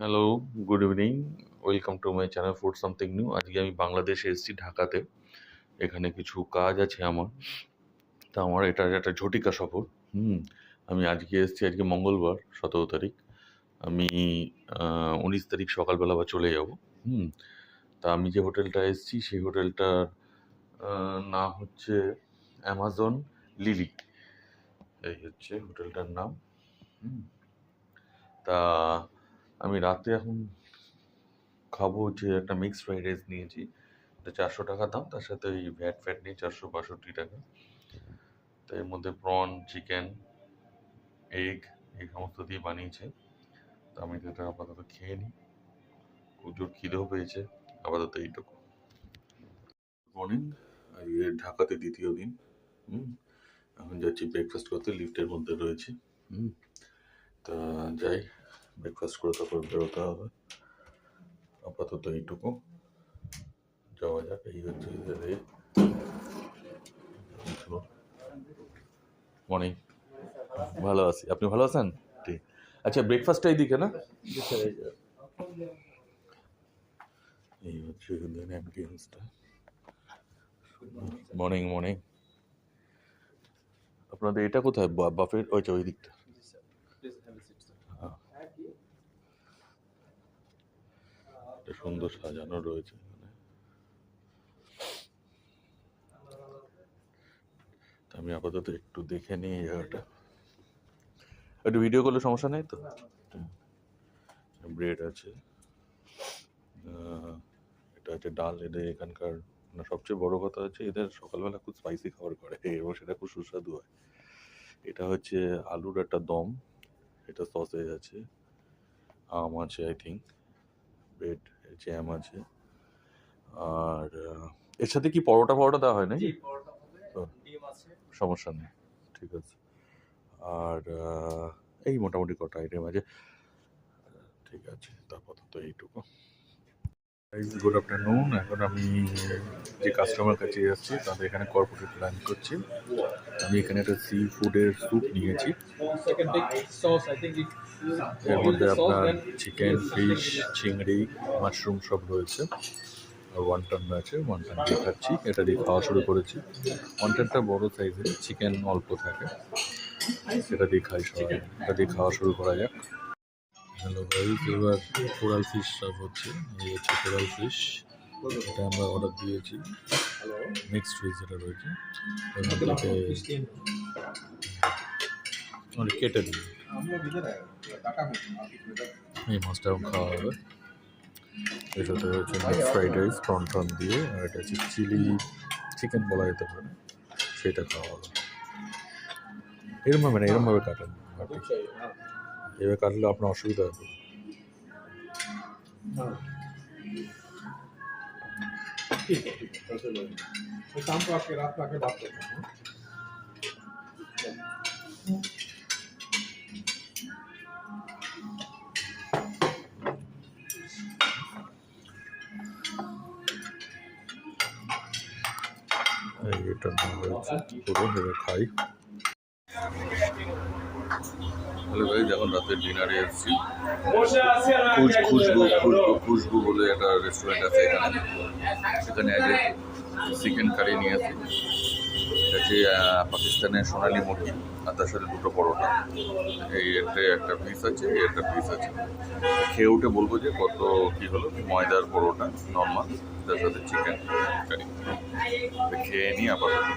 Hello, good evening. Welcome to my channel food something new. আজকে আমি বাংলাদেশে এসেছি ঢাকাতে। এখানে কিছু কাজ আছে আমার। তা আমার এটা একটা ঝটিকা সফর। আমি আজকে এসেছি, আজকে মঙ্গলবার 17 তারিখ। আমি 19 তারিখ সকালবেলা আবার চলে যাব। তা আমি যে হোটেলটা এসেছি সেই হোটেলটার নাম হচ্ছে অ্যামাজন লিলি। এই হচ্ছে হোটেলটার নাম। তা আমি রাতে এখন খাবো হচ্ছে একটা মিক্সড ফ্রাইড রাইস নিয়েছি। এটা 400 টাকা দাম, তার সাথে ওই ভ্যাট নিয়ে 462 টাকা। তো এর মধ্যে প্রন, চিকেন, এগ এই সমস্ত দিয়ে বানিয়েছে। তো আমি তো এটা আপাতত খেয়ে নিই, খুব জোর খিদেও পেয়েছে। আপাতত এইটুকু। মর্নিং, আজকে ঢাকাতে দ্বিতীয় দিন। এখন যাচ্ছি ব্রেকফাস্ট করতে, লিফটের মধ্যে রয়েছি। তা যাই, ব্রেকফাস্ট করে তারপর বেরোতে হবে। আপাতত এইটুকু, যাওয়া যাক। এই হচ্ছে মর্নিং, ভালো আছি। আপনি ভালো আছেন? ঠিক। আচ্ছা, ব্রেকফাস্টটা এইদিকে না? এই হচ্ছে অ্যাম্বিয়েন্সটা। Morning morning. আপনাদের এটা কোথায়? বাফেট ওই দিকটা। সুন্দর সাজানো রয়েছে এখানে। আমি আপাতত একটু দেখে নিই এই জায়গাটা। একটু ভিডিও করলে সমস্যা নেই তো? ব্রেড আছে, এটা হচ্ছে ডাল। এদের এখানকার সবচেয়ে বড় কথা হচ্ছে এদের সকালবেলা খুব স্পাইসি খাবার করে এবং সেটা খুব সুস্বাদু হয়। এটা হচ্ছে আলুর একটা দম, এটা সসেজ আছে, আম আছে, আই থিঙ্ক ব্রেড, জ্যাম আছে। আর এর সাথে কি পরোটা দেওয়া হয় না? সমস্যা নেই, ঠিক আছে। আর এই মোটামুটি কটা আইটেম আছে, ঠিক আছে। তারপর তো এইটুকু। Good afternoon. এখন আমি যে কাস্টমার কাছে যাচ্ছি তাদের এখানে কর্পোরেট লাঞ্চ করছি। আমি এখানে একটা সি ফুডের স্যুপ নিয়েছি। এর মধ্যে আপনার চিকেন, ফিশ, চিংড়ি, মাশরুম সব রয়েছে। আর ওয়ান্টন আছে, ওয়ান্টন দিয়ে খাচ্ছি। এটা দিয়ে খাওয়া শুরু করেছি। ওয়ান্টনটা বড় সাইজের, চিকেন অল্প থাকে, সেটা দিয়ে খাই সবাই। এটা দিয়ে খাওয়া শুরু করা যাক। হ্যালো গাইস, এবার কোরাল ফিশ সার্ভ হচ্ছে। এই হচ্ছে কোরাল ফিশ, এটা আমরা অর্ডার দিয়েছি। মিক্সড ফিশ যেটা রয়েছে কেটে দিই, এই মাছটা খাওয়া হবে। এর সাথে রয়েছে মিক্সড ফ্রাইড রাইস প্রন দিয়ে, আর এটা হচ্ছে চিলি চিকেন বলা যেতে পারে, সেটা খাওয়া হবে। এরমভাবে কাটেন, এভাবে কাটলে আপনার অসুবিধা হবে। शाम को आपके रात में आके बात करते हैं। এটা হচ্ছে পুরো ভেবে খাই। হ্যালো গাইস, এখন রাতের ডিনারে এসেছি। খুশবু বলে একটা রেস্টুরেন্ট আছে এখানে। সেখানে আগে চিকেন কারি নিয়ে আসি, হচ্ছে পাকিস্তানের সোনালি মুরগি, আর তার সাথে দুটো পরোটা। এই একটা পিস আছে, এই একটা পিস আছে। খেয়ে উঠে বলবো যে কত কী হলো। ময়দার পরোটা নর্মাল, তার সাথে চিকেন কারি। খেয়ে নিই আপাতত।